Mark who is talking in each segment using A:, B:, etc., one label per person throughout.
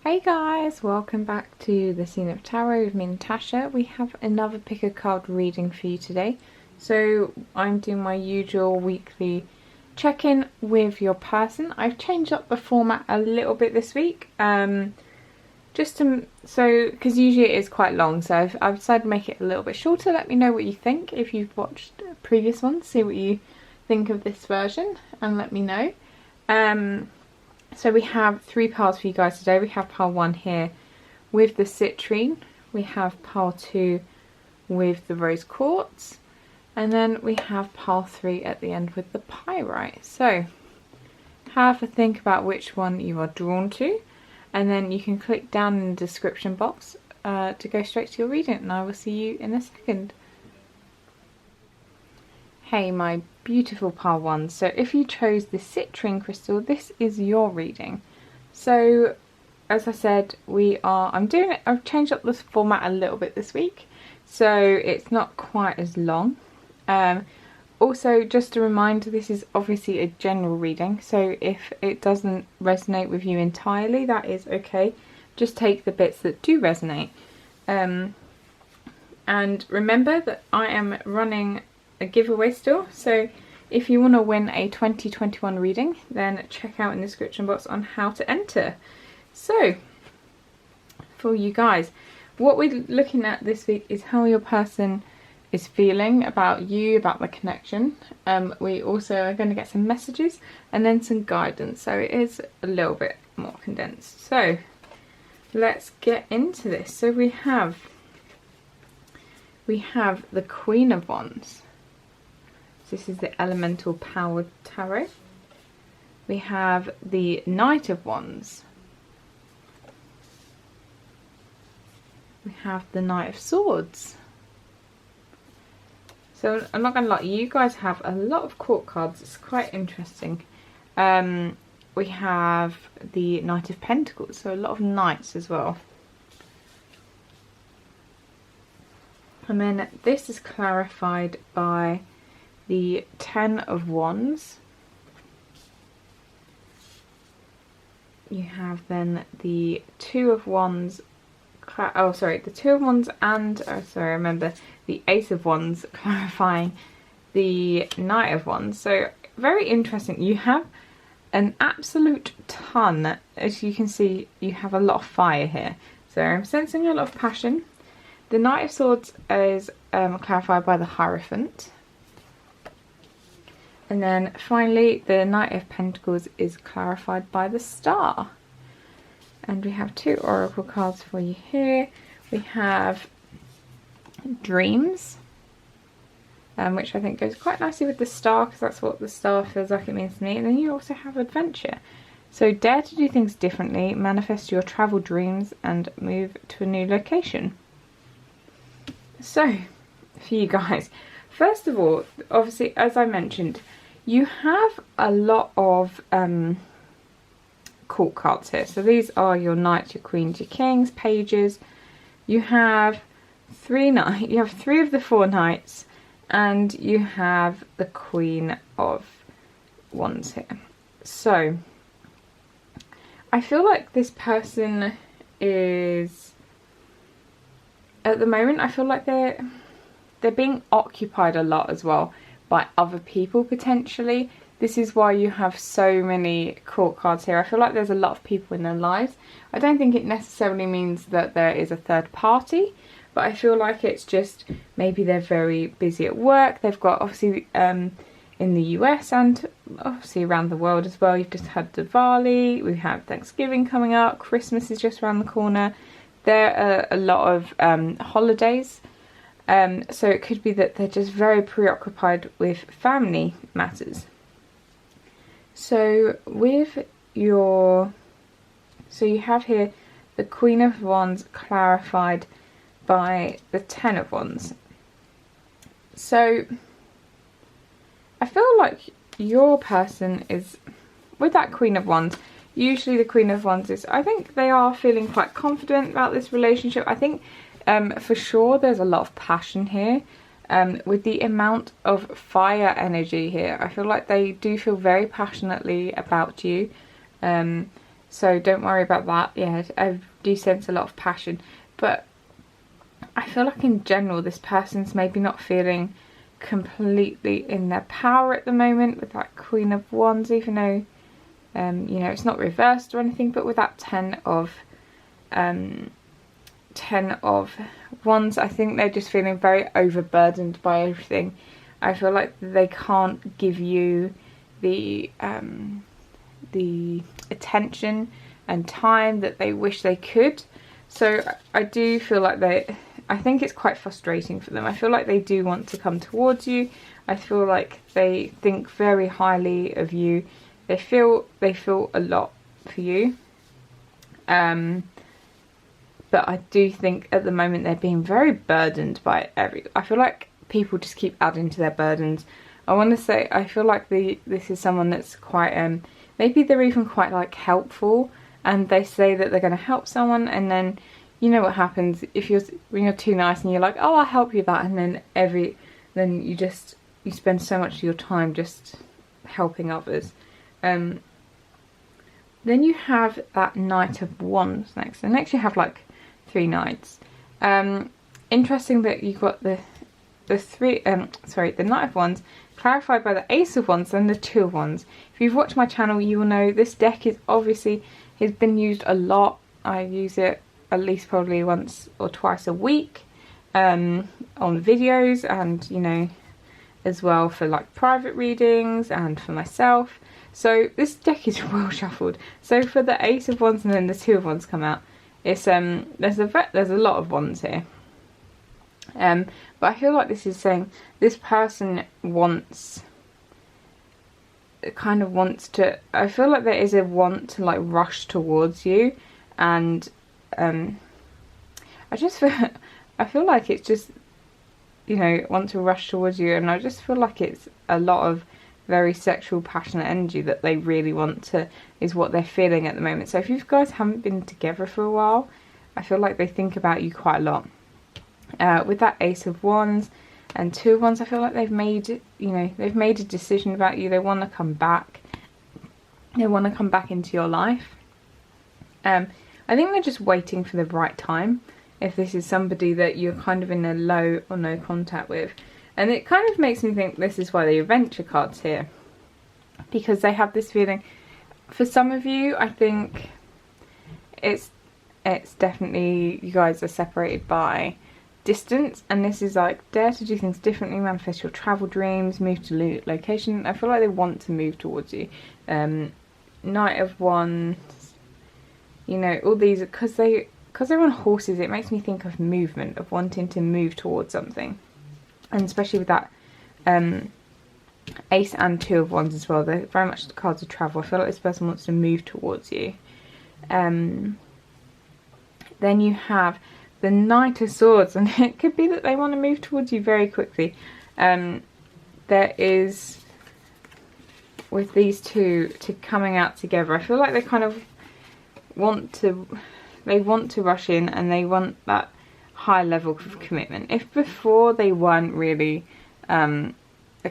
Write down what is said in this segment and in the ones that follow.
A: Hey guys, welcome back to the Scene of Tarot with me, Natasha. We have another pick a card reading for you today. So I'm doing my usual weekly check-in with your person. I've changed up the format a little bit this week, because usually it is quite long, so I've decided to make it a little bit shorter. Let me know what you think if you've watched previous ones, see what you think of this version and let me know. So we have three piles for you guys today. We have pile 1 here with the citrine. We have pile 2 with the rose quartz. And then we have pile 3 at the end with the pyrite. So have a think about which one you are drawn to. And then you can click down in the description box to go straight to your reading. And I will see you in a second. Hey my beautiful pile 1, so if you chose the citrine crystal, this is your reading. So as I said, I've changed up this format a little bit this week, so it's not quite as long. Also, just a reminder, this is obviously a general reading, so if it doesn't resonate with you entirely, that is okay. Just take the bits that do resonate. And remember that I am running a giveaway still, so if you want to win a 2021 reading, then check out in the description box on how to enter. So for you guys, what we're looking at this week is how your person is feeling about you, about the connection. We also are going to get some messages and then some guidance, so it is a little bit more condensed. So let's get into this. So we have the Queen of Wands. This is the Elemental Powered Tarot. We have the Knight of Wands. We have the Knight of Swords. So I'm not going to lie, you guys have a lot of court cards. It's quite interesting. We have the Knight of Pentacles, so a lot of knights as well. And then this is clarified by the 10 of Wands. You have then the 2 of Wands, the 2 of Wands and, remember, the Ace of Wands clarifying the Knight of Wands. So very interesting. You have an absolute ton. As you can see, you have a lot of fire here. So I'm sensing a lot of passion. The Knight of Swords is clarified by the Hierophant. And then finally, the Knight of Pentacles is clarified by the Star. And we have 2 oracle cards for you here. We have Dreams, which I think goes quite nicely with the Star, because that's what the Star feels like it means to me. And then you also have Adventure. So dare to do things differently, manifest your travel dreams, and move to a new location. So, for you guys, first of all, obviously, as I mentioned, you have a lot of court cards here. So these are your knights, your queens, your kings, pages. You have 3 knights. You have 3 of the 4 knights, and you have the Queen of Wands here. So I feel like this person is, at the moment, I feel like they're being occupied a lot as well by other people potentially. This is why you have so many court cards here. I feel like there's a lot of people in their lives. I don't think it necessarily means that there is a third party, but I feel like it's just maybe they're very busy at work. They've got obviously in the US and obviously around the world as well. You've just had Diwali, we have Thanksgiving coming up, Christmas is just around the corner. There are a lot of holidays. So it could be that they're just very preoccupied with family matters. So you have here the Queen of Wands clarified by the 10 of Wands. So I feel like your person is, with that Queen of Wands, usually the Queen of Wands is, I think they are feeling quite confident about this relationship. I think for sure there's a lot of passion here. With the amount of fire energy here, I feel like they do feel very passionately about you. so don't worry about that. Yeah, I do sense a lot of passion, but I feel like in general this person's maybe not feeling completely in their power at the moment with that Queen of Wands, even though you know, it's not reversed or anything, but with that Ten of Wands, I think they're just feeling very overburdened by everything. I feel like they can't give you the attention and time that they wish they could. So I do feel like I think it's quite frustrating for them. I feel like they do want to come towards you. I feel like they think very highly of you. They feel a lot for you. But I do think at the moment they're being very burdened by I feel like people just keep adding to their burdens. I want to say, I feel like this is someone that's quite, maybe they're even quite like helpful, and they say that they're going to help someone, and then you know what happens when you're too nice and you're like, oh, I'll help you that, and then you spend so much of your time just helping others. Then you have that Knight of Wands next. And next you have like 3 knights. Interesting that you got the Knight of Wands clarified by the Ace of Wands and the 2 of Wands. If you've watched my channel, you will know this deck has been used a lot. I use it at least probably once or twice a week on videos, and you know, as well for like private readings and for myself. So this deck is well shuffled. So for the Ace of Wands and then the 2 of Wands come out, it's there's a lot of wands here. But I feel like this is saying this person kind of wants to, I feel like there is a want to like rush towards you, and I feel like it's just, you know, want to rush towards you, and I just feel like it's a lot of very sexual, passionate energy that they really want to, is what they're feeling at the moment. So if you guys haven't been together for a while, I feel like they think about you quite a lot. With that Ace of Wands and 2 of Wands, I feel like they've made a decision about you. They want to come back. They want to come back into your life. I think they're just waiting for the right time. If this is somebody that you're kind of in a low or no contact with. And it kind of makes me think this is why the adventure card's here. Because they have this feeling. For some of you, I think it's definitely, you guys are separated by distance, and this is like, dare to do things differently, manifest your travel dreams, move to location. I feel like they want to move towards you. Knight of Wands, you know, all these, because they're on horses, it makes me think of movement, of wanting to move towards something. And especially with that Ace and 2 of Wands as well, they're very much the cards of travel. I feel like this person wants to move towards you. Then you have the Knight of Swords, and it could be that they want to move towards you very quickly. There is, with these two coming out together, I feel like they kind of want to rush in, and they want that high level of commitment. If before they weren't really a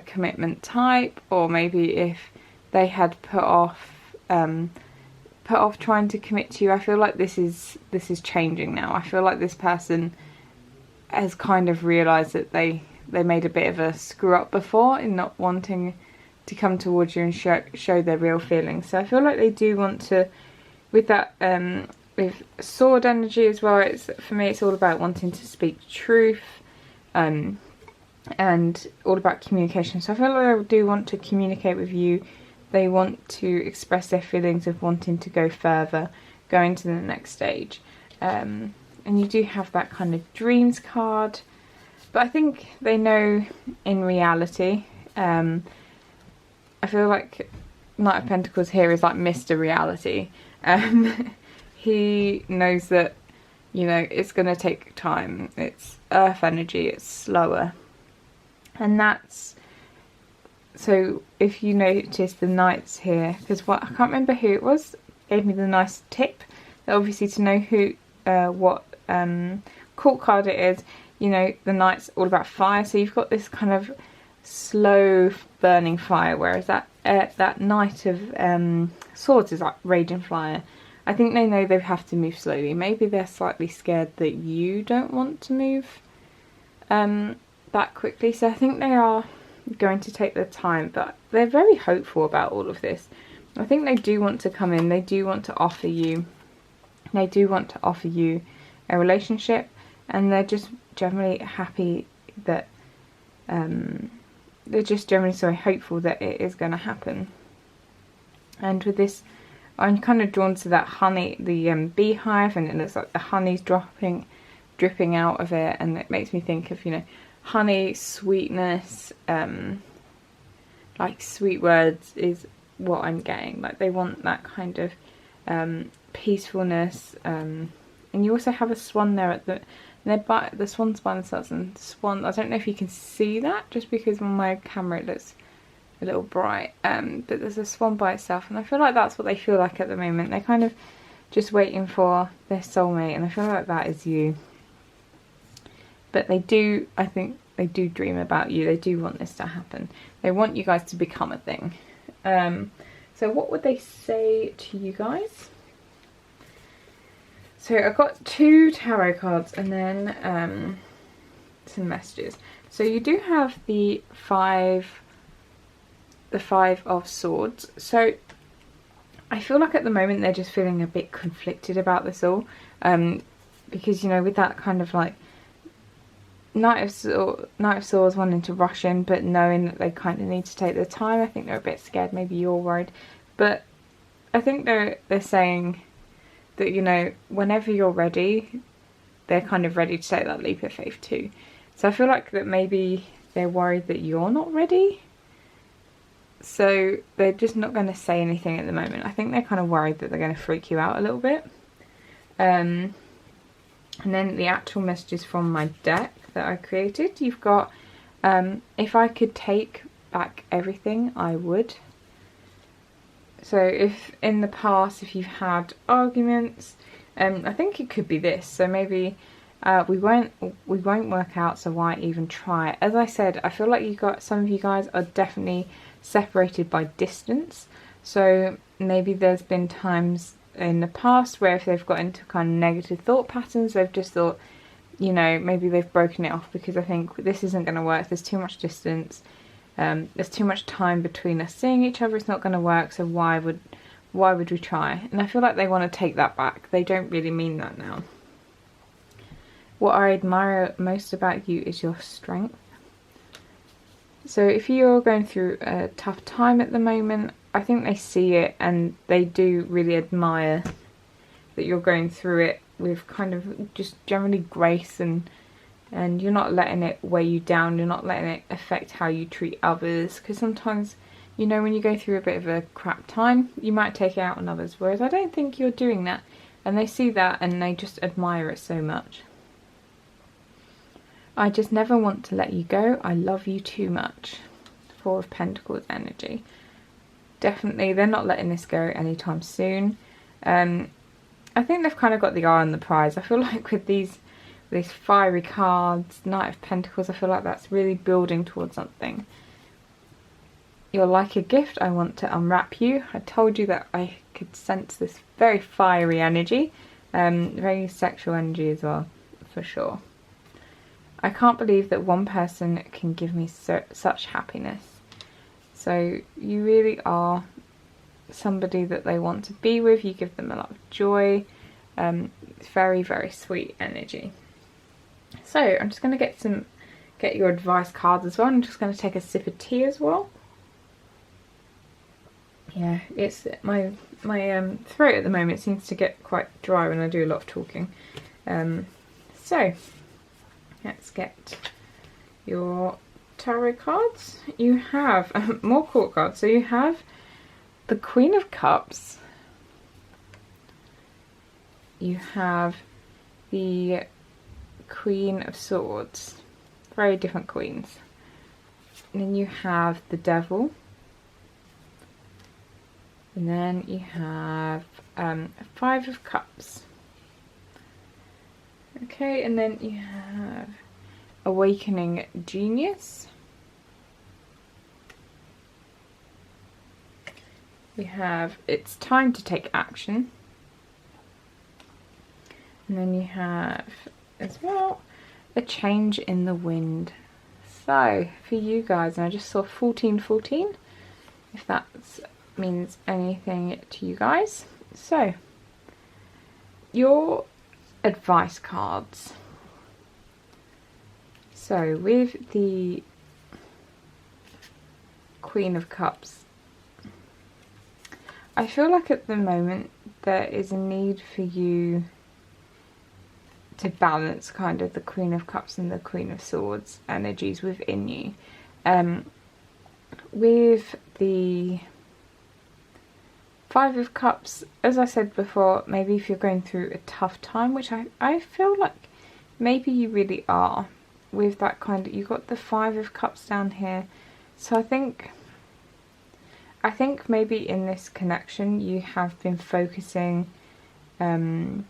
A: commitment type, or maybe if they had put off trying to commit to you, I feel like this is changing now. I feel like this person has kind of realised that they made a bit of a screw up before in not wanting to come towards you and show their real feelings. So I feel like they do want to, with that with sword energy as well, for me it's all about wanting to speak truth, and all about communication. So I feel like they do want to communicate with you. They want to express their feelings of wanting to go further, going to the next stage. And you do have that kind of dreams card, but I think they know in reality. I feel like Knight of Pentacles here is like Mr. Reality. He knows that, you know, it's going to take time. It's earth energy, it's slower. And that's, so if you notice the knights here, because I can't remember who it was, gave me the nice tip, obviously to know what court card it is. You know, the knight's all about fire, so you've got this kind of slow burning fire, whereas that Knight of Swords is like raging fire. I think they know they have to move slowly. Maybe they're slightly scared that you don't want to move that quickly. So I think they are going to take their time, but they're very hopeful about all of this. I think they do want to come in. They do want to offer you. They do want to offer you a relationship, and they're just generally happy that they're just generally so hopeful that it is going to happen. And with this, I'm kind of drawn to that honey, the beehive, and it looks like the honey's dripping out of it, and it makes me think of, you know, honey, sweetness, like sweet words is what I'm getting. Like they want that kind of peacefulness, and you also have a swan there at the swan's by themselves, and swan, I don't know if you can see that just because on my camera it looks a little bright, but there's a swan by itself, and I feel like that's what they feel like at the moment. They're kind of just waiting for their soulmate, and I feel like that is you. But they do, I think they do dream about you. They do want this to happen. They want you guys to become a thing. So what would they say to you guys? So I've got 2 tarot cards and then some messages. So you do have the Five of Swords. So I feel like at the moment they're just feeling a bit conflicted about this all, because, you know, with that kind of like Knight of Swords wanting to rush in, but knowing that they kind of need to take their time. I think they're a bit scared. Maybe you're worried, but I think they're saying that, you know, whenever you're ready, they're kind of ready to take that leap of faith too. So I feel like that maybe they're worried that you're not ready. So they're just not going to say anything at the moment. I think they're kind of worried that they're going to freak you out a little bit. And then the actual messages from my deck that I created. You've got, if I could take back everything, I would. So if in the past, if you've had arguments, I think it could be this. So maybe we won't work out, so why even try? As I said, I feel like some of you guys are definitely separated by distance. So maybe there's been times in the past where if they've got into kind of negative thought patterns, they've just thought, you know, maybe they've broken it off because I think this isn't going to work. There's too much distance. There's too much time between us seeing each other. It's not going to work. So why would we try? And I feel like they want to take that back. They don't really mean that now. What I admire most about you is your strength. So if you're going through a tough time at the moment, I think they see it and they do really admire that you're going through it with kind of just generally grace, and you're not letting it weigh you down. You're not letting it affect how you treat others, because sometimes, you know, when you go through a bit of a crap time, you might take it out on others, whereas I don't think you're doing that, and they see that and they just admire it so much. I just never want to let you go. I love you too much. Four of Pentacles energy. Definitely, they're not letting this go anytime soon. I think they've kind of got the eye on the prize. I feel like with these fiery cards, Knight of Pentacles, I feel like that's really building towards something. You're like a gift. I want to unwrap you. I told you that I could sense this very fiery energy. Very sexual energy as well, for sure. I can't believe that one person can give me such happiness. So you really are somebody that they want to be with. You give them a lot of joy. It's very, very sweet energy. So I'm just going to get your advice cards as well. I'm just going to take a sip of tea as well. Yeah, it's my throat at the moment seems to get quite dry when I do a lot of talking. So let's get your tarot cards. You have more court cards. So you have the Queen of Cups. You have the Queen of Swords. Very different queens. And then you have the Devil. And then you have Five of Cups. Okay, and then you have Awakening Genius. We have It's Time to Take Action. And then you have as well a change in the wind. So for you guys, and I just saw 1414, if that means anything to you guys. So your advice cards. So with the Queen of Cups, I feel like at the moment there is a need for you to balance kind of the Queen of Cups and the Queen of Swords energies within you. With the Five of Cups, as I said before, maybe if you're going through a tough time, which I feel like maybe you really are, with that kind of, you've got the Five of Cups down here. So I think maybe in this connection you have been focusing, maybe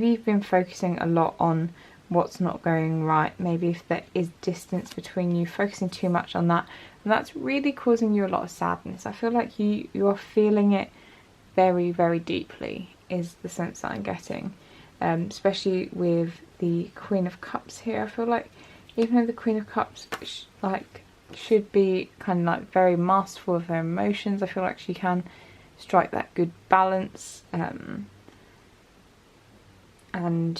A: you've been focusing a lot on what's not going right. Maybe if there is distance between you, focusing too much on that, and that's really causing you a lot of sadness. I feel like you are feeling it very, very deeply, is the sense that I'm getting, especially with the Queen of Cups here. I feel like even though the Queen of Cups should be kind of like very masterful of her emotions, I feel like she can strike that good balance, and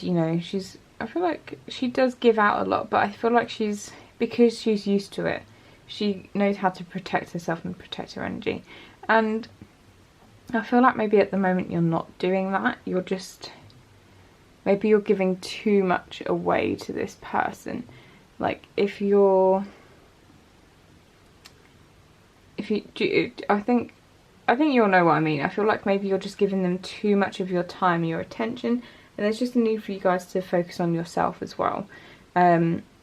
A: you know, I feel like she does give out a lot, but I feel like because she's used to it, she knows how to protect herself and protect her energy. And I feel like maybe at the moment you're not doing that. Maybe you're giving too much away to this person. Like I think you'll know what I mean. I feel like maybe you're just giving them too much of your time and your attention, and there's just a need for you guys to focus on yourself as well.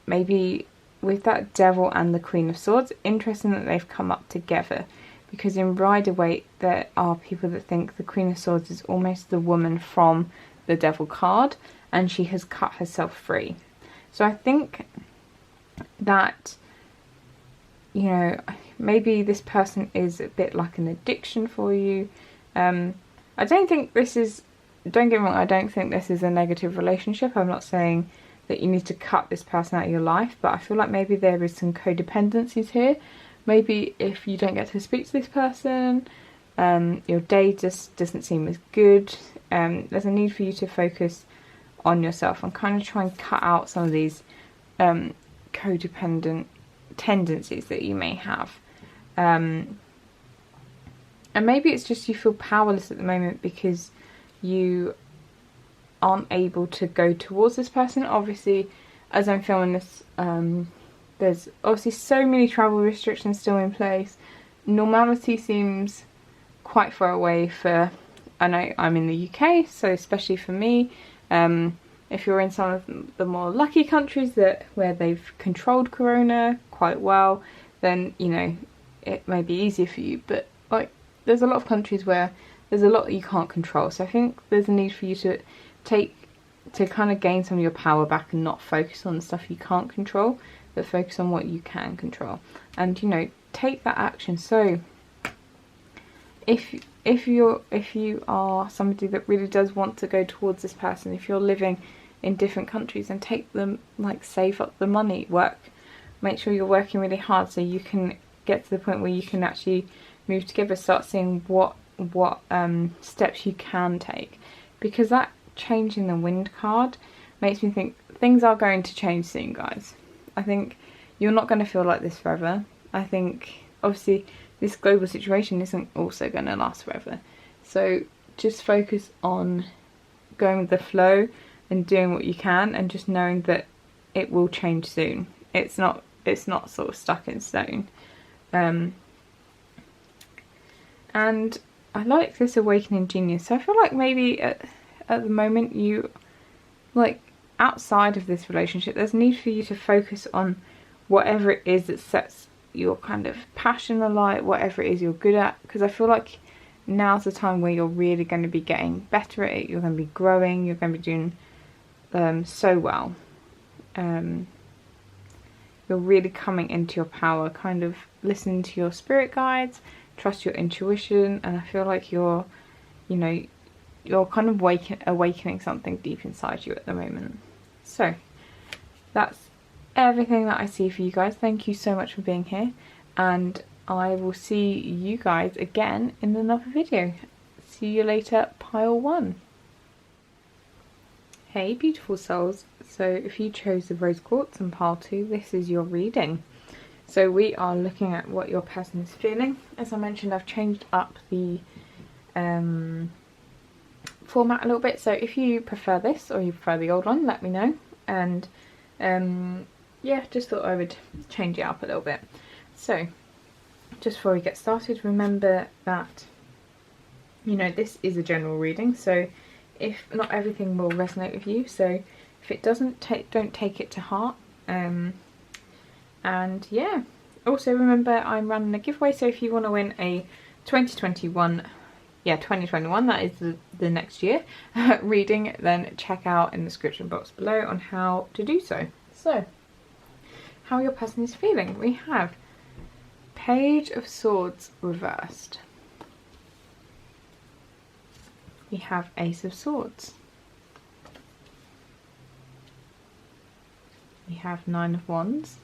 A: Maybe with that Devil and the Queen of Swords, interesting that they've come up together, because in Rider-Waite there are people that think the Queen of Swords is almost the woman from the Devil card, and she has cut herself free. So I think that, you know, maybe this person is a bit like an addiction for you. I don't think this is, don't get me wrong, I don't think this is a negative relationship. I'm not saying that you need to cut this person out of your life, but I feel like maybe there is some codependencies here. Maybe if you don't get to speak to this person, your day just doesn't seem as good. There's a need for you to focus on yourself and kind of try and cut out some of these codependent tendencies that you may have. And maybe it's just you feel powerless at the moment because you aren't able to go towards this person. Obviously, as I'm filming this, there's obviously so many travel restrictions still in place. Normality seems quite far away for, I know I'm in the UK, so especially for me, if you're in some of the more lucky countries where they've controlled corona quite well, then, you know, it may be easier for you. But like, there's a lot of countries where there's a lot that you can't control. So I think there's a need for you to kind of gain some of your power back and not focus on the stuff you can't control, but focus on what you can control. And, you know, take that action. So if you are somebody that really does want to go towards this person, if you're living in different countries, and take them, like, save up the money, make sure you're working really hard so you can get to the point where you can actually move together, start seeing what steps you can take, because that change in the wind card makes me think things are going to change soon, guys. I think you're not going to feel like this forever. I think obviously this global situation isn't also going to last forever, so just focus on going with the flow and doing what you can, and just knowing that it will change soon. It's not sort of stuck in stone. And I like this awakening genius. So I feel like maybe at the moment you, like, outside of this relationship, there's a need for you to focus on whatever it is that sets your kind of passion alight, whatever it is you're good at, because I feel like now's the time where you're really going to be getting better at it. You're going to be growing, you're going to be doing so well. You're really coming into your power, kind of listening to your spirit guides, trust your intuition, and I feel like you're, you know, you're kind of awakening something deep inside you at the moment. So that's everything that I see for you guys. Thank you so much for being here, and I will see you guys again in another video. See you later, pile 1. Hey beautiful souls, so if you chose the rose quartz and pile 2, this is your reading. So we are looking at what your person is feeling. As I mentioned, I've changed up the format a little bit, so if you prefer this or you prefer the old one, let me know. And yeah, just thought I would change it up a little bit. So just before we get started, remember that, you know, this is a general reading, so if not everything will resonate with you, so if it doesn't, don't take it to heart. And yeah, also remember I'm running a giveaway, so if you want to win a 2021, that is the next year reading, then check out in the description box below on how to do so. So, how your person is feeling. We have Page of Swords reversed. We have Ace of Swords. We have Nine of Wands.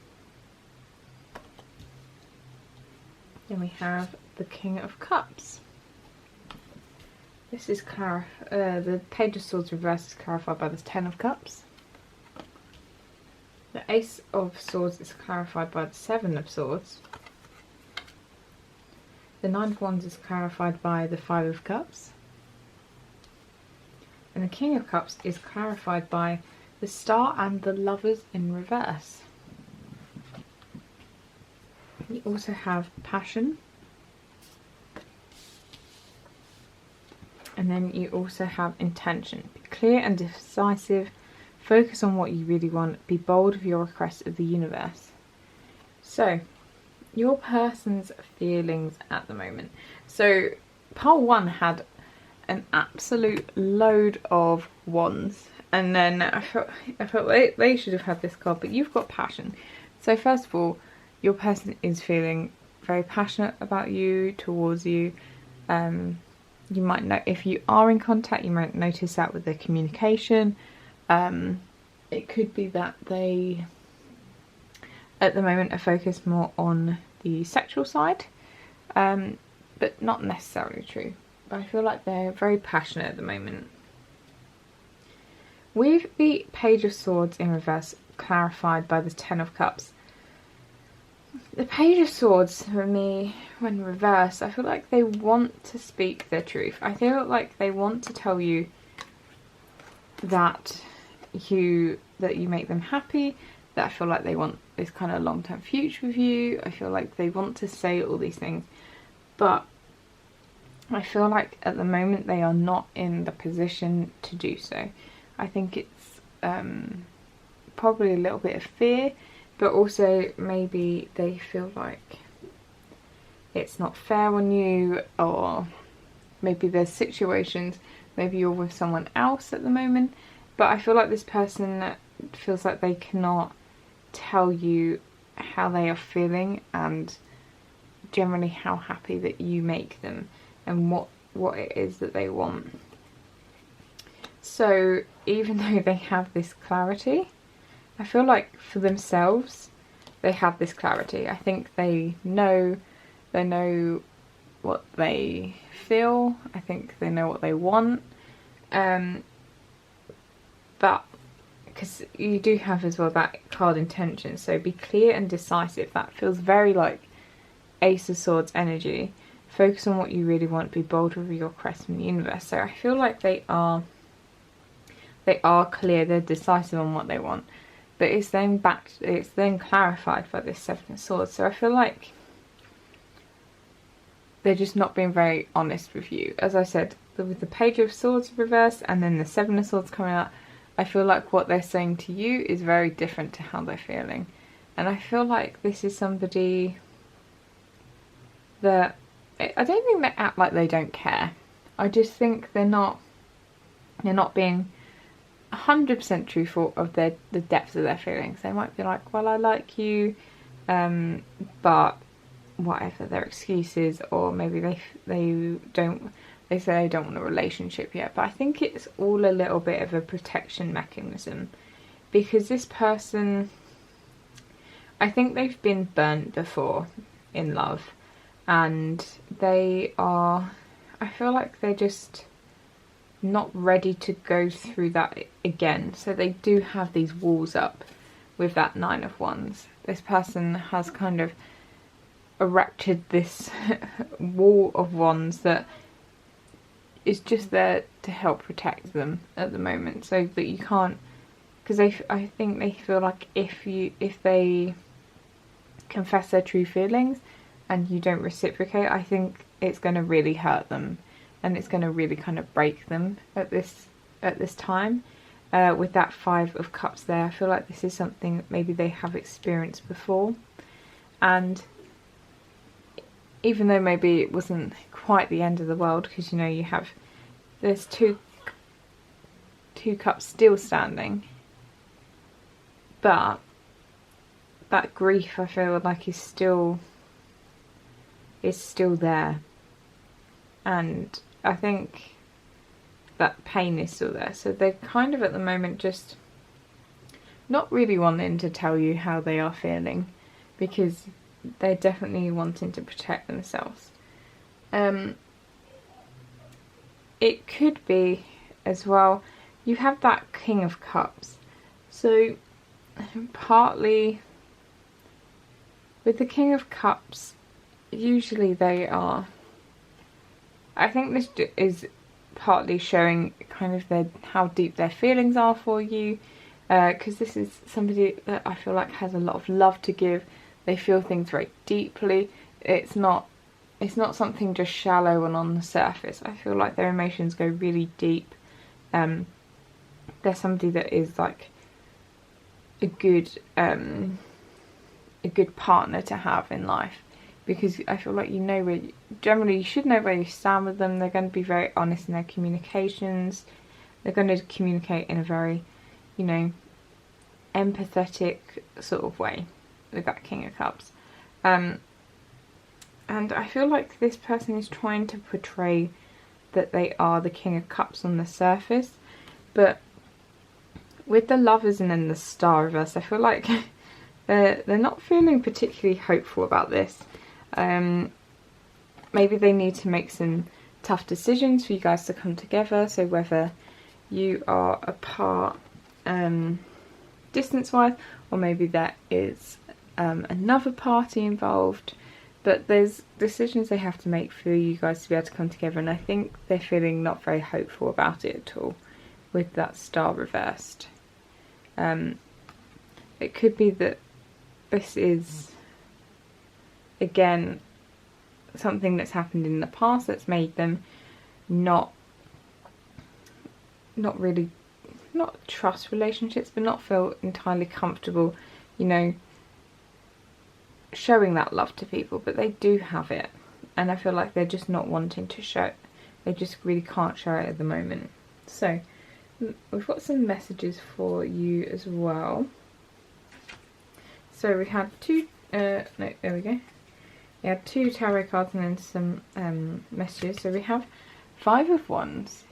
A: Then we have the King of Cups. This is the Page of Swords reversed is clarified by the Ten of Cups. The Ace of Swords is clarified by the Seven of Swords. The Nine of Wands is clarified by the Five of Cups. And the King of Cups is clarified by the Star and the Lovers in reverse. You also have Passion. And then you also have Intention. Be clear and decisive. Focus on what you really want. Be bold with your request of the universe. So, your person's feelings at the moment. So, pile 1 had an absolute load of wands. And then I felt they should have had this card, but you've got passion. So first of all, your person is feeling very passionate about you, towards you. You might know, if you are in contact, you might notice that with their communication. It could be that they, at the moment, are focused more on the sexual side, but not necessarily true. But I feel like they're very passionate at the moment. With the Page of Swords in reverse clarified by the Ten of Cups, the Page of Swords, for me, when reversed, I feel like they want to speak their truth. I feel like they want to tell you that you make them happy, that I feel like they want this kind of long-term future with you. I feel like they want to say all these things, but I feel like at the moment they are not in the position to do so. I think it's probably a little bit of fear, but also maybe they feel like it's not fair on you, or maybe there's situations, maybe you're with someone else at the moment, but I feel like this person feels like they cannot tell you how they are feeling and generally how happy that you make them and what it is that they want. So even though they have this clarity, I feel like for themselves they have this clarity. I think they know what they feel. I think they know what they want. But because you do have as well that card Intention, so be clear and decisive. That feels very like Ace of Swords energy. Focus on what you really want. Be bold with your quest in the universe. So I feel like they are clear. They're decisive on what they want. But it's then clarified by this Seven of Swords. So I feel like they're just not being very honest with you. As I said, with the Page of Swords reversed and then the Seven of Swords coming out, I feel like what they're saying to you is very different to how they're feeling. And I feel like this is somebody that, I don't think they act like they don't care. I just think they're not being 100% truthful of the depth of their feelings. They might be like, well, I like you, but whatever their excuses, or maybe they don't they say they don't want a relationship yet, but I think it's all a little bit of a protection mechanism, because this person, I think they've been burnt before in love, and they are, I feel like they're just not ready to go through that again. So they do have these walls up with that Nine of Wands. This person has kind of erected this wall of wands that is just there to help protect them at the moment, so that you can't, because I think they feel like if they confess their true feelings and you don't reciprocate, I think it's going to really hurt them, and it's going to really kind of break them at this time. With that Five of Cups there, I feel like this is something that maybe they have experienced before, and even though maybe it wasn't quite the end of the world, because you know there's two cups still standing, but that grief, I feel like, is still there, and I think that pain is still there. So they're kind of at the moment just not really wanting to tell you how they are feeling, because they're definitely wanting to protect themselves. It could be as well, you have that King of Cups, so partly with the King of Cups, usually they are, I think this is partly showing kind of how deep their feelings are for you, because this is somebody that I feel like has a lot of love to give. They feel things very deeply. It's not something just shallow and on the surface. I feel like their emotions go really deep. They're somebody that is like a good partner to have in life, because I feel like generally you should know where you stand with them. They're going to be very honest in their communications. They're going to communicate in a very, empathetic sort of way with that King of Cups. And I feel like this person is trying to portray that they are the King of Cups on the surface, but with the Lovers and then the Star reverse, I feel like they're not feeling particularly hopeful about this. Maybe they need to make some tough decisions for you guys to come together. So whether you are apart distance-wise, or maybe there is another party involved, but there's decisions they have to make for you guys to be able to come together, and I think they're feeling not very hopeful about it at all with that Star reversed. It could be that this is, again, something that's happened in the past that's made them not trust relationships, but not feel entirely comfortable, showing that love to people. But they do have it, and I feel like they're just not wanting to show it. They just really can't show it at the moment. So we've got some messages for you as well. So we had there we go. We had 2 tarot cards and then some messages. So we have 5 of Wands,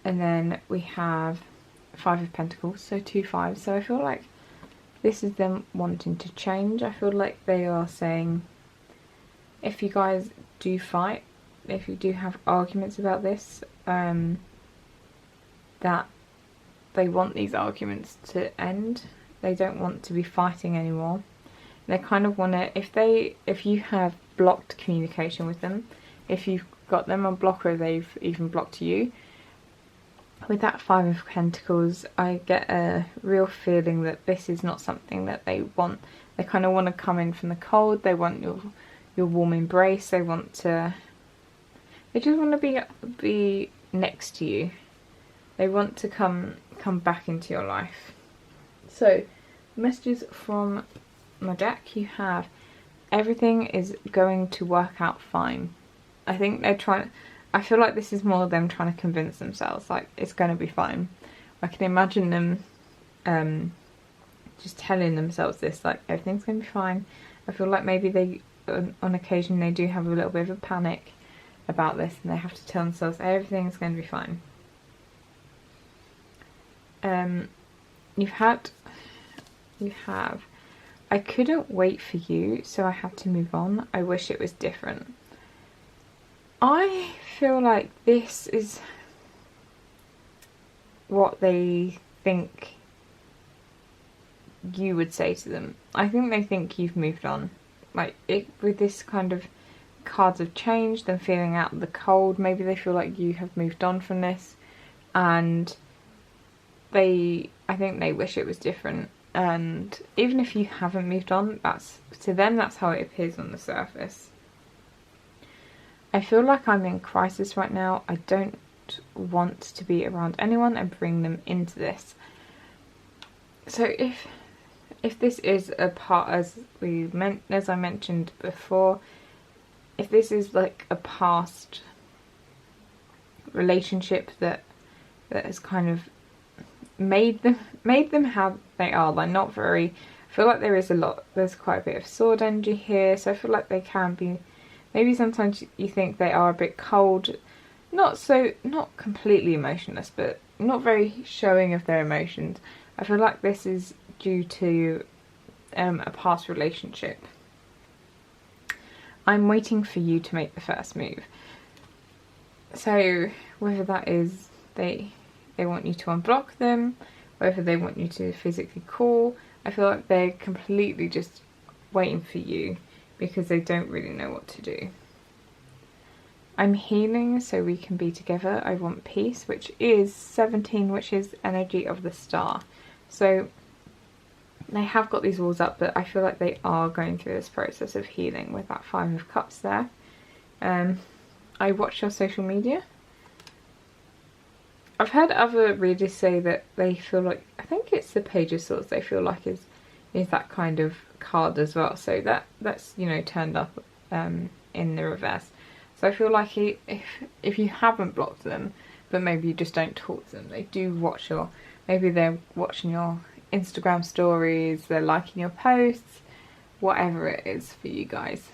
A: and then we have 5 of Pentacles, so 2 5s. So I feel like this is them wanting to change. I feel like they are saying, if you guys do fight, if you do have arguments about this, that they want these arguments to end. They don't want to be fighting anymore. They kind of want to, if you have blocked communication with them, if you've got them on block or they've even blocked you, with that 5 of Pentacles, I get a real feeling that this is not something that they want. They kind of want to come in from the cold. They want your warm embrace. They just want to be next to you. They want to come back into your life. So, messages from my deck, you have everything is going to work out fine. I think I feel like this is more them trying to convince themselves, like, it's going to be fine. I can imagine them just telling themselves this, like, everything's going to be fine. I feel like maybe on occasion they do have a little bit of a panic, about this, and they have to tell themselves everything's going to be fine. You have, I couldn't wait for you, so I had to move on. I wish it was different. I feel like this is what they think you would say to them. I think they think you've moved on. Like, with this kind of cards of change, them feeling out the cold, maybe they feel like you have moved on from this, and I think they wish it was different. And even if you haven't moved on, to them that's how it appears on the surface. I feel like I'm in crisis right now. I don't want to be around anyone and bring them into this. So if this is a part, as I mentioned before, if this is like a past relationship that has kind of made them how they are, they're not very, I feel like there's quite a bit of sword energy here, so I feel like they can be, maybe sometimes you think they are a bit cold, not completely emotionless, but not very showing of their emotions. I feel like this is due to a past relationship. I'm waiting for you to make the first move. So whether that is they want you to unblock them, whether they want you to physically call, I feel like they're completely just waiting for you because they don't really know what to do. I'm healing so we can be together. I want peace, which is 17, which is energy of the star. So they have got these walls up, but I feel like they are going through this process of healing with that 5 of Cups there. I watch your social media. I've heard other readers say that they feel like, I think it's the Page of Swords they feel like is that kind of card as well. So that's, you know, turned up in the reverse. So I feel like if you haven't blocked them, but maybe you just don't talk to them, they do watch maybe they're watching your Instagram stories, they're liking your posts, whatever it is for you guys.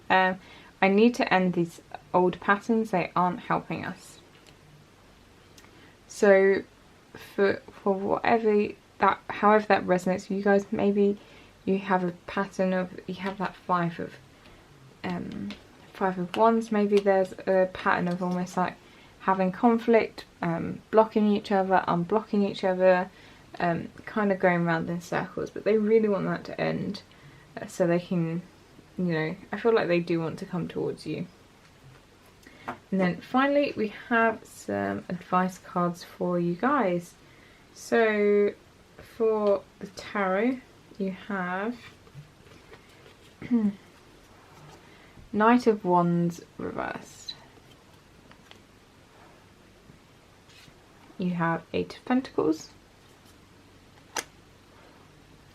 A: I need to end these old patterns, they aren't helping us. So for however that resonates with you guys, maybe you have a pattern of, you have that 5 of Wands, maybe there's a pattern of almost like having conflict, blocking each other, unblocking each other, kind of going around in circles, but they really want that to end so they can, you know, I feel like they do want to come towards you. And then finally we have some advice cards for you guys. So for the tarot you have Knight of Wands reversed. You have 8 of Pentacles.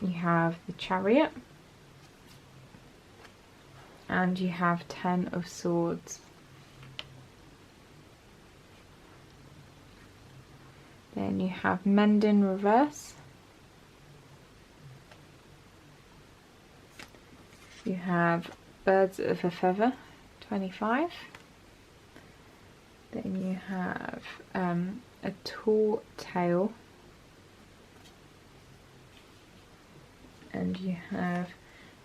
A: You have the Chariot. And you have 10 of Swords. Then you have Mend in reverse. You have Birds of a Feather, 25. Then you have a Tall Tale. And you have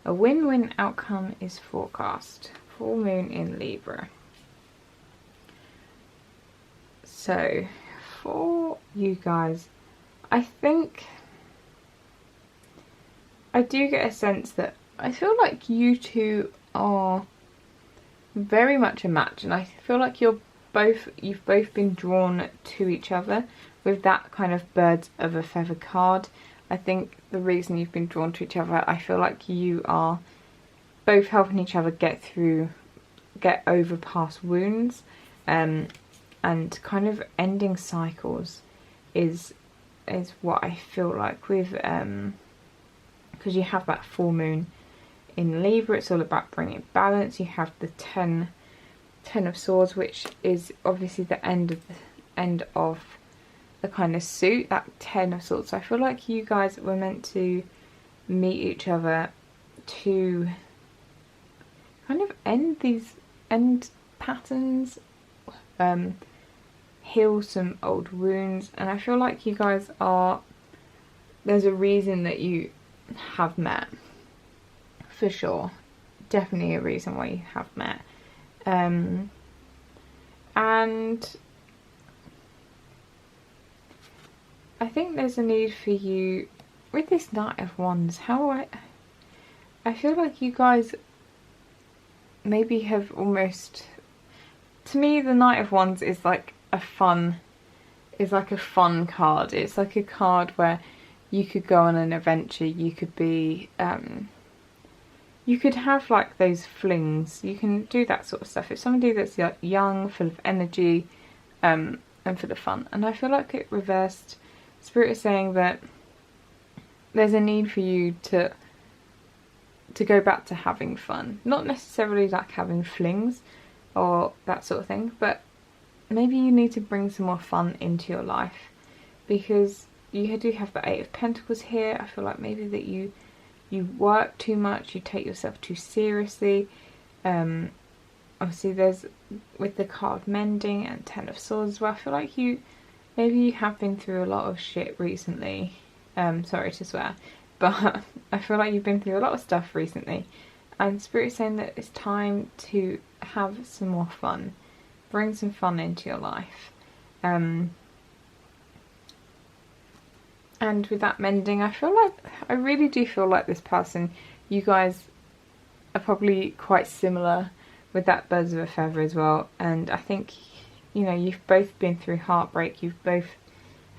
A: a win-win outcome is forecast. Full moon in Libra. So for you guys, I think I do get a sense that I feel like you two are very much a match, and I feel like you've both been drawn to each other with that kind of Birds of a Feather card. I think the reason you've been drawn to each other, I feel like you are both helping each other get over past wounds, and kind of ending cycles is what I feel like with because you have that full moon in Libra. It's all about bringing balance. You have the 10 of Swords, which is obviously the end of the kind of suit, that 10 of Swords. So I feel like you guys were meant to meet each other to kind of end patterns, heal some old wounds, and I feel like you guys are, there's a reason that you have met, for sure. Definitely a reason why you have met. And I think there's a need for you with this Knight of Wands. I feel like you guys maybe have almost, to me the Knight of Wands is like a fun card. It's like a card where you could go on an adventure, you could be you could have like those flings, you can do that sort of stuff. It's somebody that's like young, full of energy, and full of fun. And I feel like it reversed. Spirit is saying that there's a need for you to go back to having fun. Not necessarily like having flings or that sort of thing, but maybe you need to bring some more fun into your life, because you do have the Eight of Pentacles here. I feel like maybe that you work too much, you take yourself too seriously. Obviously there's, with the card mending and Ten of Swords as well, I feel like maybe you have been through a lot of shit recently. Sorry to swear, but I feel like you've been through a lot of stuff recently, and Spirit's saying that it's time to have some more fun. Bring some fun into your life. And with that mending, I really do feel like this person, you guys are probably quite similar with that birds of a feather as well. And I think, you know, you've both been through heartbreak, you've both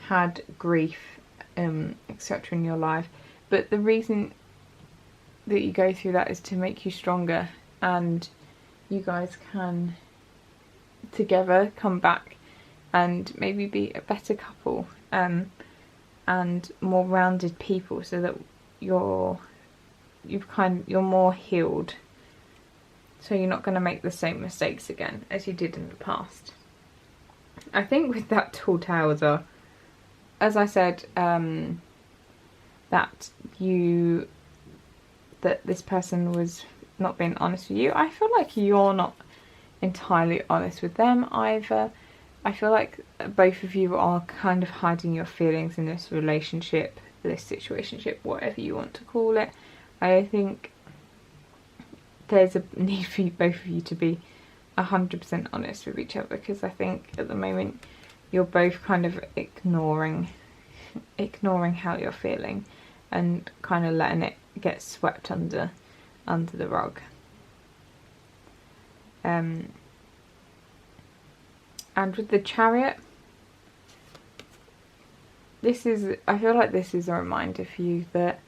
A: had grief, etc. in your life. But the reason that you go through that is to make you stronger, and you guys can together come back and maybe be a better couple, and more rounded people, so that you're more healed, so you're not going to make the same mistakes again as you did in the past. I think with that tall tower as well, as I said, that this person was not being honest with you. I feel like you're not entirely honest with them either. I feel like both of you are kind of hiding your feelings in this relationship, this situationship, whatever you want to call it. I think there's a need for both of you to be 100% honest with each other, because I think at the moment you're both kind of ignoring how you're feeling and kind of letting it get swept under the rug. And with the Chariot, I feel like this is a reminder for you that,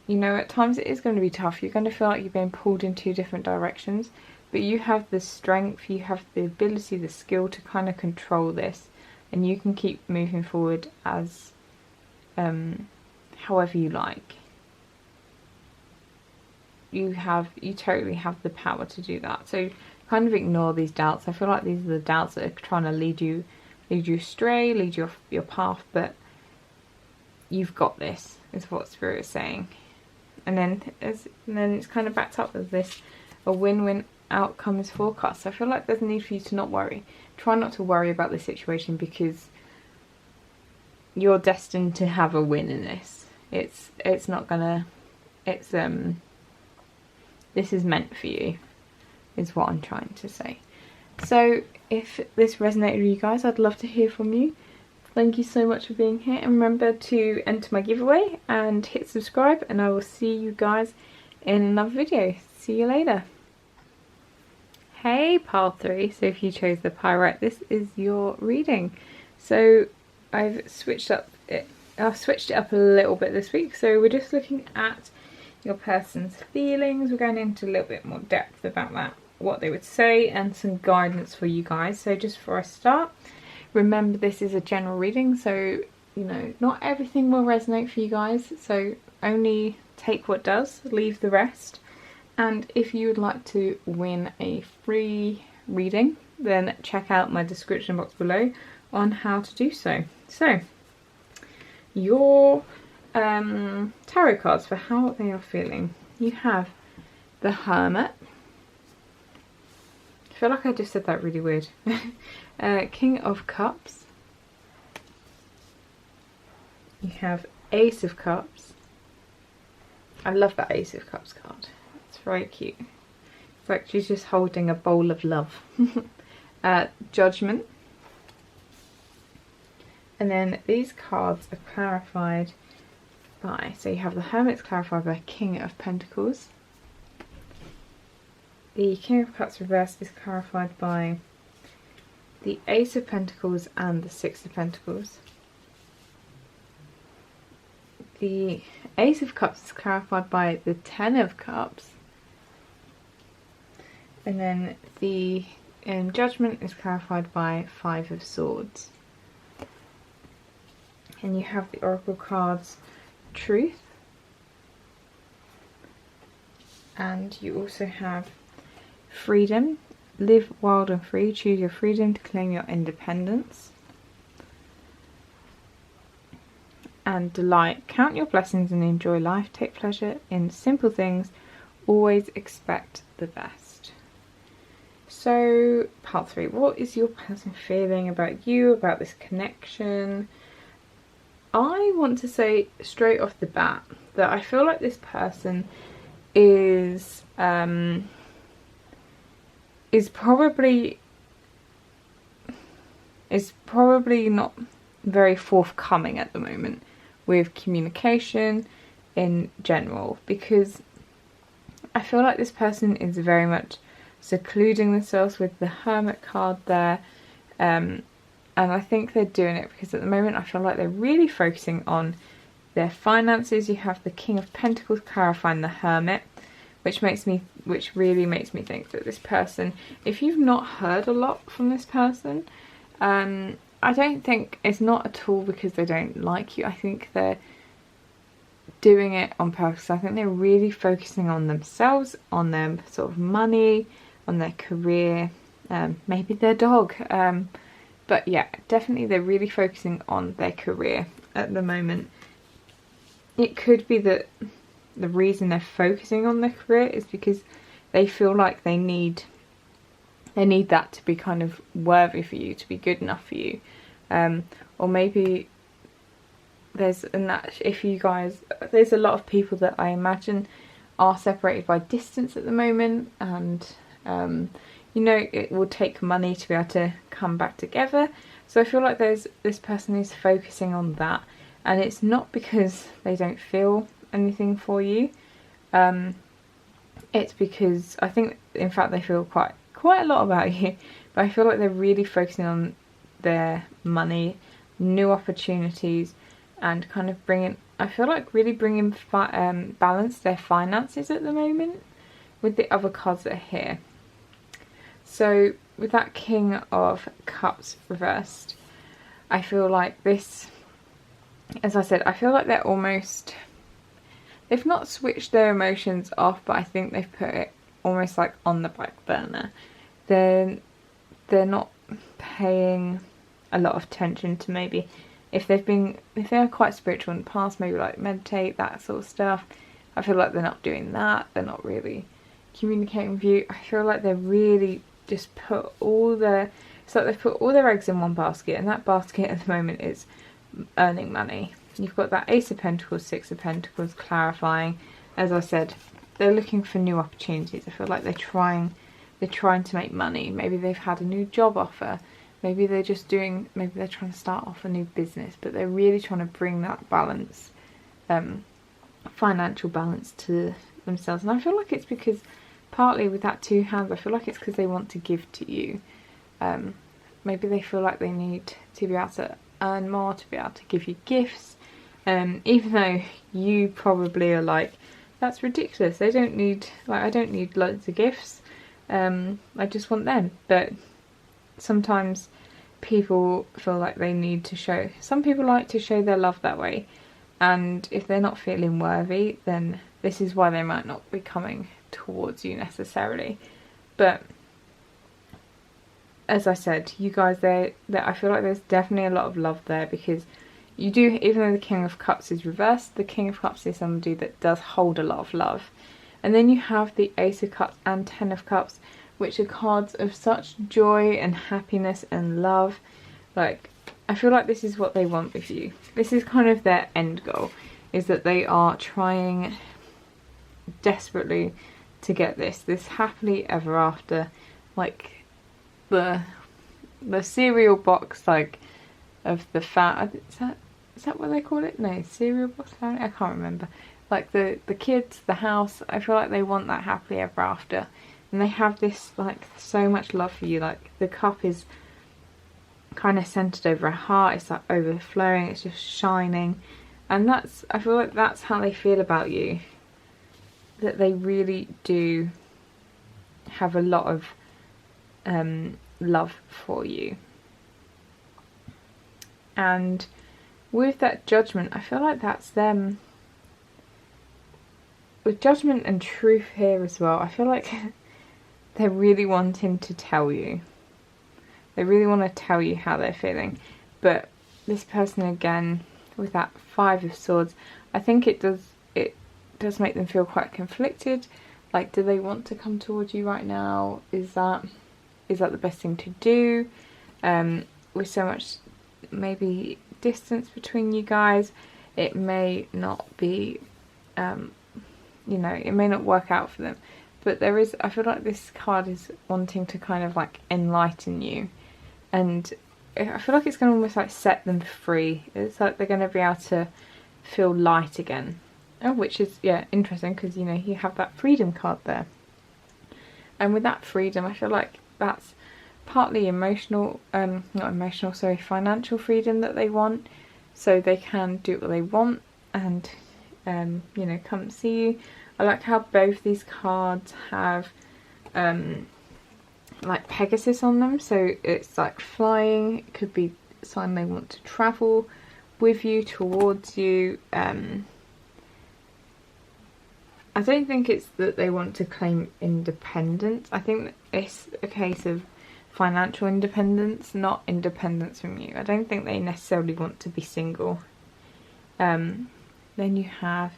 A: you know, at times it is going to be tough. You're going to feel like you're being pulled in two different directions, but you have the strength, you have the ability, the skill to kind of control this, and you can keep moving forward as however you like. You totally have the power to do that. So kind of ignore these doubts. I feel like these are the doubts that are trying to lead you astray, lead you off your path, but you've got this, is what Spirit is saying. And then it's kind of backed up with this, a win-win outcome is forecast. So I feel like there's a need for you to not worry. Try not to worry about this situation, because you're destined to have a win in this. It's not gonna, this is meant for you, is what I'm trying to say. So if this resonated with you guys, I'd love to hear from you. Thank you so much for being here, and remember to enter my giveaway and hit subscribe, and I will see you guys in another video. See you later. Hey pile 3, so if you chose the pyrite, this is your reading. So I've switched it up a little bit this week. So we're just looking at your person's feelings. We're going into a little bit more depth about that, what they would say, and some guidance for you guys. So just before I start, remember this is a general reading, so you know, not everything will resonate for you guys, so only take what does, leave the rest. And if you would like to win a free reading, then check out my description box below on how to do so. So your tarot cards for how they are feeling. You have the Hermit, feel like I just said that really weird. King of Cups. You have Ace of Cups. I love that Ace of Cups card. It's very cute. It's like she's just holding a bowl of love. Judgment. And then these cards are clarified by, so you have the Hermit's clarified by King of Pentacles. The King of Cups reversed is clarified by the Ace of Pentacles and the Six of Pentacles. The Ace of Cups is clarified by the Ten of Cups. And then the Judgment is clarified by Five of Swords. And you have the Oracle cards Truth. And you also have Freedom. Live wild and free. Choose your freedom to claim your independence. And Delight. Count your blessings and enjoy life. Take pleasure in simple things. Always expect the best. So, part 3. What is your person feeling about you, about this connection? I want to say straight off the bat that I feel like this person is probably not very forthcoming at the moment with communication in general, because I feel like this person is very much secluding themselves with the Hermit card there, and I think they're doing it because at the moment I feel like they're really focusing on their finances. You have the King of Pentacles clarifying the Hermit, which really makes me think that this person, if you've not heard a lot from this person, I don't think it's not at all because they don't like you. I think they're doing it on purpose. I think they're really focusing on themselves, on their sort of money, on their career, maybe their dog. But yeah, definitely they're really focusing on their career at the moment. It could be that the reason they're focusing on their career is because they feel like they need that to be kind of worthy for you, to be good enough for you. Or maybe there's a lot of people that I imagine are separated by distance at the moment, and it will take money to be able to come back together. So I feel like this person is focusing on that, and it's not because they don't feel anything for you. It's because I think, in fact, they feel quite a lot about you, but I feel like they're really focusing on their money, new opportunities, and kind of bringing balance to their finances at the moment with the other cards that are here. So with that King of Cups reversed, I feel like this, as I said, I feel like they've not switched their emotions off, but I think they've put it almost like on the back burner. They're not paying a lot of attention to, maybe if they're quite spiritual in the past, maybe like meditate, that sort of stuff. I feel like they're not doing that. They're not really communicating with you. I feel like they're really just they've put all their eggs in one basket, and that basket at the moment is earning money. You've got that Ace of Pentacles, Six of Pentacles clarifying. As I said, they're looking for new opportunities. I feel like they're trying to make money. Maybe they've had a new job offer. Maybe they're trying to start off a new business, but they're really trying to bring that balance, financial balance to themselves. And I feel like it's because, partly with that Two Hands, I feel like it's because they want to give to you. Maybe they feel like they need to be able to earn more, to be able to give you gifts, even though you probably are like, that's ridiculous, I don't need loads of gifts, I just want them. But sometimes people feel like they need to show, some people like to show their love that way, and if they're not feeling worthy, then this is why they might not be coming towards you necessarily. But as I said, you guys, I feel like there's definitely a lot of love there, because you do, even though the King of Cups is reversed, the King of Cups is somebody that does hold a lot of love. And then you have the Ace of Cups and Ten of Cups, which are cards of such joy and happiness and love. Like, I feel like this is what they want with you. This is kind of their end goal, is that they are trying desperately to get this happily ever after, like the cereal box, like, of the is that what they call it? No, cereal box family? I can't remember. Like the kids, the house, I feel like they want that happily ever after. And they have this, like, so much love for you. Like, the cup is kind of centered over a heart. It's like overflowing. It's just shining. And I feel like that's how they feel about you. That they really do have a lot of love for you. And with that Judgment, I feel like that's them. With Judgment and Truth here as well, I feel like they're really wanting to tell you. They really want to tell you how they're feeling. But this person, again, with that Five of Swords, I think it does make them feel quite conflicted. Like, do they want to come towards you right now? Is that the best thing to do? With so much maybe distance between you guys, it may not be, you know, it may not work out for them. But I feel like this card is wanting to kind of like enlighten you, and I feel like it's going to almost like set them free. It's like they're going to be able to feel light again. Oh, which is, yeah, interesting, because, you know, you have that freedom card there. And with that freedom, I feel like that's partly financial freedom that they want, so they can do what they want and, you know, come see you. I like how both these cards have, like, Pegasus on them, so it's like flying. It could be a sign they want to travel with you, towards you. I don't think it's that they want to claim independence. I think it's a case of financial independence, not independence from you. I don't think they necessarily want to be single. Then you have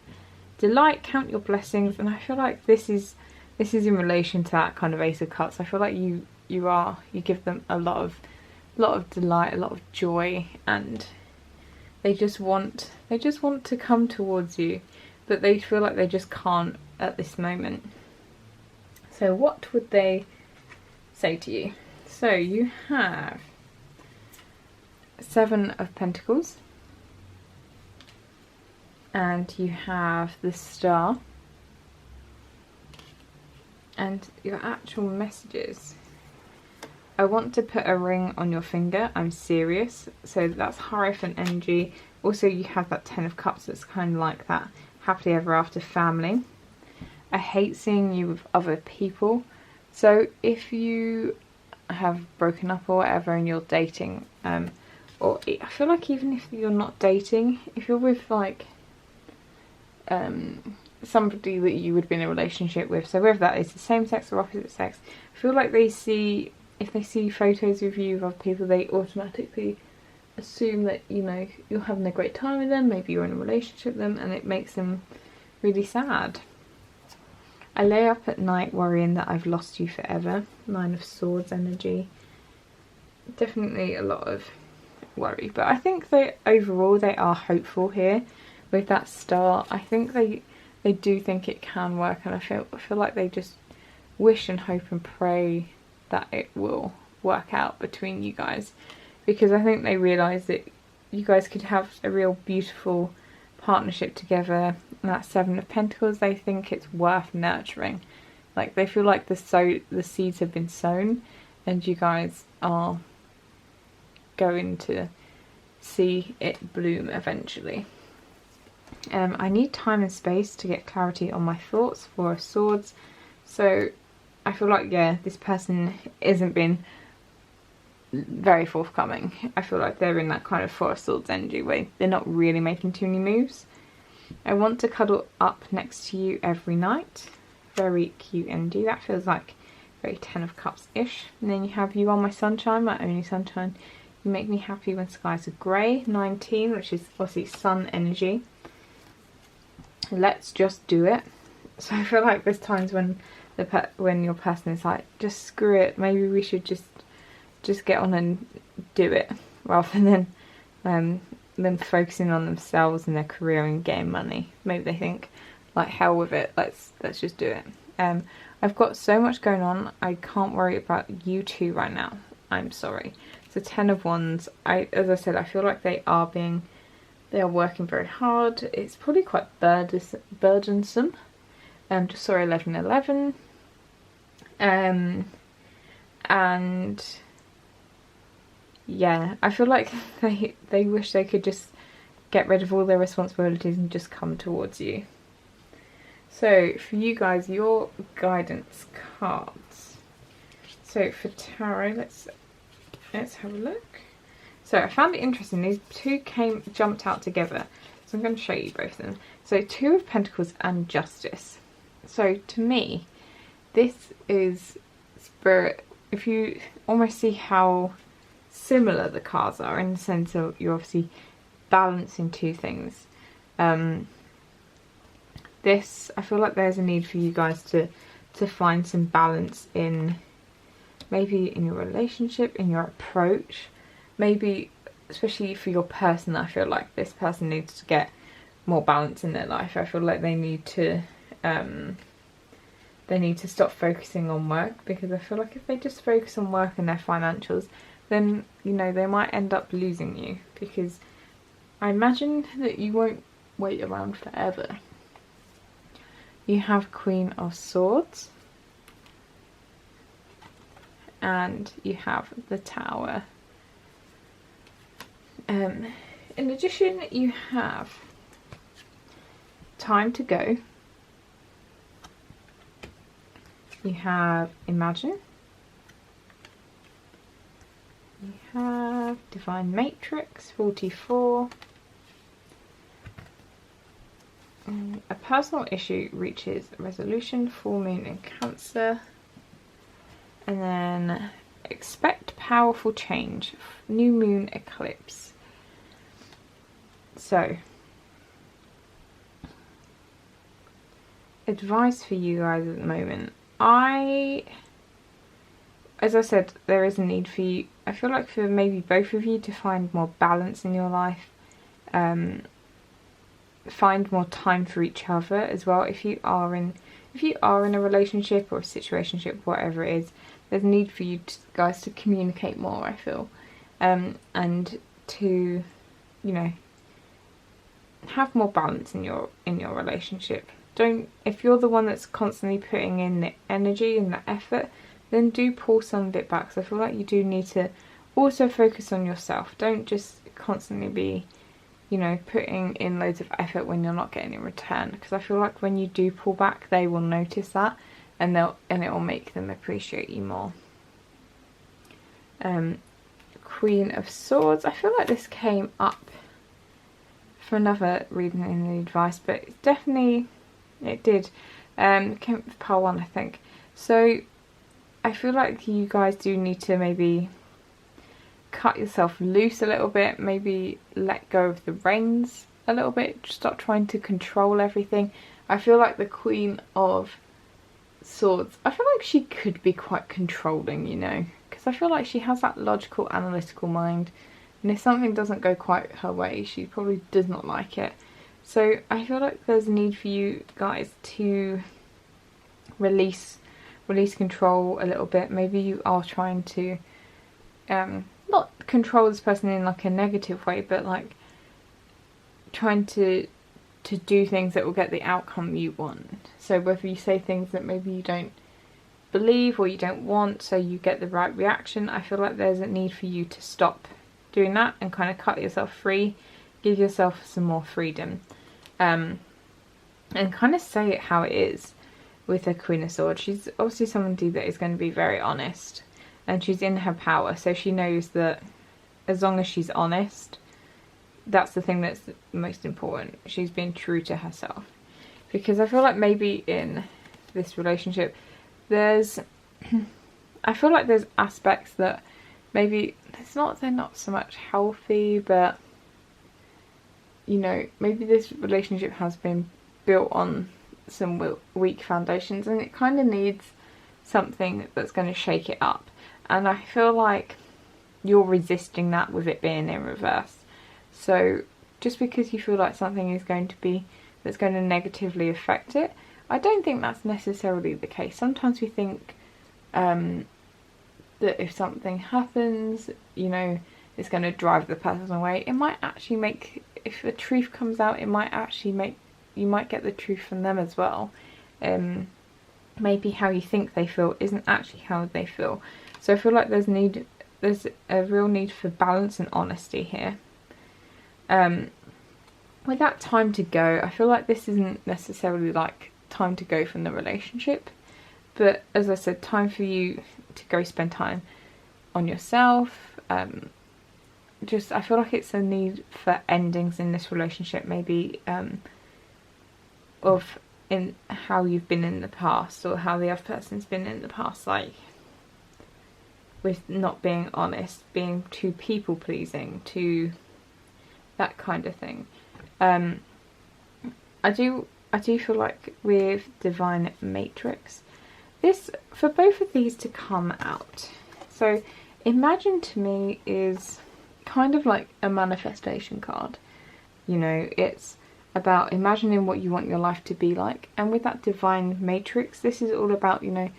A: Delight, count your blessings, and I feel like this is in relation to that kind of Ace of Cups. I feel like you give them a lot of delight, a lot of joy, and they just want to come towards you, but they feel like they just can't at this moment. So what would they say to you? So you have Seven of Pentacles, and you have the Star, and your actual messages. I want to put a ring on your finger, I'm serious. So that's Hierophant energy. Also, you have that Ten of Cups, that's kind of like that happily ever after family. I hate seeing you with other people. So if you have broken up or whatever and you're dating, or I feel like even if you're not dating, if you're with like somebody that you would be in a relationship with, so whether that is the same sex or opposite sex, I feel like if they see photos of you with other people, they automatically assume that, you know, you're having a great time with them, maybe you're in a relationship with them, and it makes them really sad. I lay up at night worrying that I've lost you forever. Nine of Swords energy. Definitely a lot of worry, but I think overall they are hopeful here with that Star. I think they do think it can work, and I feel like they just wish and hope and pray that it will work out between you guys, because I think they realise that you guys could have a real beautiful partnership together. And that Seven of Pentacles, they think it's worth nurturing. Like, they feel like the seeds have been sown, and you guys are going to see it bloom eventually. I need time and space to get clarity on my thoughts. Four of Swords. So I feel like, yeah, this person isn't been very forthcoming. I feel like they're in that kind of Four of Swords energy where they're not really making too many moves. I want to cuddle up next to you every night. Very cute energy. That feels like very Ten of Cups-ish. And then you have You Are My Sunshine, my only sunshine. You make me happy when skies are grey. 19, which is obviously sun energy. Let's just do it. So I feel like there's times when when your person is like, just screw it, maybe we should just get on and do it, rather than them focusing on themselves and their career and getting money. Maybe they think, like, hell with it, let's just do it. I've got so much going on, I can't worry about you two right now. I'm sorry. So 10 of Wands, as I said, I feel like they are working very hard. It's probably quite burdensome. Just saw 1111. And yeah, I feel like they wish they could just get rid of all their responsibilities and just come towards you. So for you guys, your guidance cards. So for tarot, let's have a look. So I found it interesting. These two jumped out together. So I'm going to show you both of them. So 2 of Pentacles and Justice. So to me, this is Spirit. If you almost see how similar the cards are, in the sense of you're obviously balancing two things. This, I feel like there's a need for you guys to find some balance in, maybe in your relationship, in your approach, maybe especially for your person. I feel like this person needs to get more balance in their life. I feel like they need to stop focusing on work, because I feel like if they just focus on work and their financials, then, you know, they might end up losing you, because I imagine that you won't wait around forever. You have Queen of Swords, and you have the Tower. In addition, you have Time to Go. You have Imagine. You have Divine Matrix, 44. A personal issue reaches resolution, full moon in Cancer. And then expect powerful change, new moon eclipse. So, advice for you guys at the moment. As I said, there is a need for you, I feel like for maybe both of you, to find more balance in your life. Find more time for each other as well. If you are in a relationship or a situationship, whatever it is, there's a need for you guys to communicate more, I feel, and to, you know, have more balance in your relationship. If you're the one that's constantly putting in the energy and the effort, then do pull some of it back. So I feel like you do need to also focus on yourself. Don't just constantly be, you know, putting in loads of effort when you're not getting in return, because I feel like when you do pull back, they will notice that, and it will make them appreciate you more. Queen of Swords. I feel like this came up for another reading in the advice, but it did. It came up for pile 1, I think. So I feel like you guys do need to maybe cut yourself loose a little bit, maybe let go of the reins a little bit, stop trying to control everything. I feel like the Queen of Swords, I feel like she could be quite controlling, you know, because I feel like she has that logical, analytical mind, and if something doesn't go quite her way, she probably does not like it. So I feel like there's a need for you guys to release control a little bit. Maybe you are trying to not control this person in like a negative way, but like trying to do things that will get the outcome you want. So whether you say things that maybe you don't believe or you don't want, so you get the right reaction, I feel like there's a need for you to stop doing that and kind of cut yourself free, give yourself some more freedom, and kind of say it how it is. With her Queen of Swords, she's obviously somebody that is going to be very honest, and she's in her power, so she knows that as long as she's honest, that's the thing that's most important. She's being true to herself. Because I feel like maybe in this relationship, I feel like there's aspects that maybe they're not so much healthy, but, you know, maybe this relationship has been built on some weak foundations, and it kind of needs something that's going to shake it up. And I feel like you're resisting that with it being in reverse. So just because you feel like something is going to be, that's going to negatively affect it, I don't think that's necessarily the case. Sometimes we think that if something happens, you know, it's going to drive the person away. It might actually make, if the truth comes out, it might actually make, you might get the truth from them as well. Maybe how you think they feel isn't actually how they feel. So I feel like there's a real need for balance and honesty here. With that time to go, I feel like this isn't necessarily like time to go from the relationship, but as I said, time for you to go spend time on yourself. Just, I feel like it's a need for endings in this relationship, maybe of in how you've been in the past, or how the other person's been in the past, like with not being honest, being too people pleasing, to that kind of thing. I do feel like with Divine Matrix, this, for both of these to come out, so Imagine to me is kind of like a manifestation card. You know, it's about imagining what you want your life to be like, and with that Divine Matrix, this is all about, you know,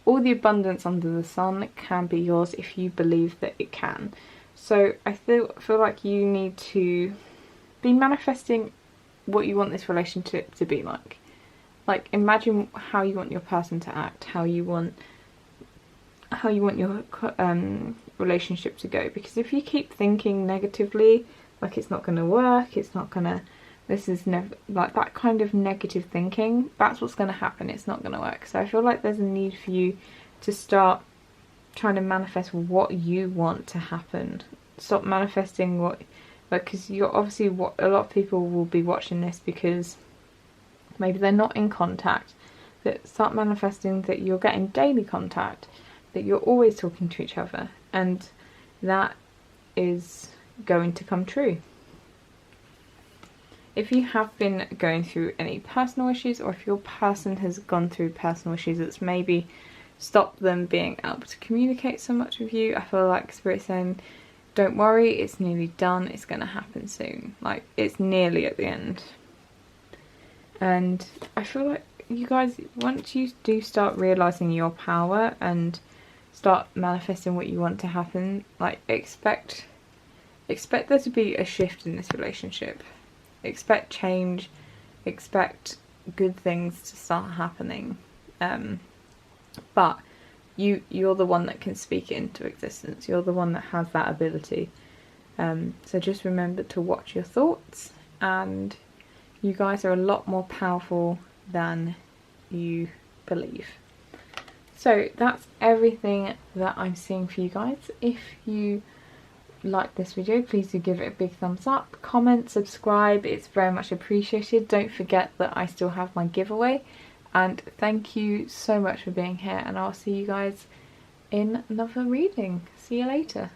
A: all the abundance under the sun can be yours if you believe that it can. So I feel like you need to be manifesting what you want this relationship to be like. Like, imagine how you want your person to act, how you want your relationship to go. Because if you keep thinking negatively, like it's not going to work, it's not going to, this is never, like that kind of negative thinking, that's what's going to happen. It's not going to work. So I feel like there's a need for you to start trying to manifest what you want to happen. Stop manifesting what, like, because you're obviously, what a lot of people will be watching this because maybe they're not in contact. That start manifesting that you're getting daily contact, that you're always talking to each other, and that is going to come true. If you have been going through any personal issues, or if your person has gone through personal issues that's maybe stopped them being able to communicate so much with you, I feel like Spirit's saying, don't worry, it's nearly done, it's going to happen soon. Like, it's nearly at the end. And I feel like you guys, once you do start realising your power and start manifesting what you want to happen, like, expect there to be a shift in this relationship. Expect change, expect good things to start happening. But you're the one that can speak it into existence. You're the one that has that ability. So just remember to watch your thoughts, and you guys are a lot more powerful than you believe. So that's everything that I'm seeing for you guys. If you like this video, please do give it a big thumbs up, comment, subscribe, it's very much appreciated. Don't forget that I still have my giveaway, and thank you so much for being here, and I'll see you guys in another reading. See you later.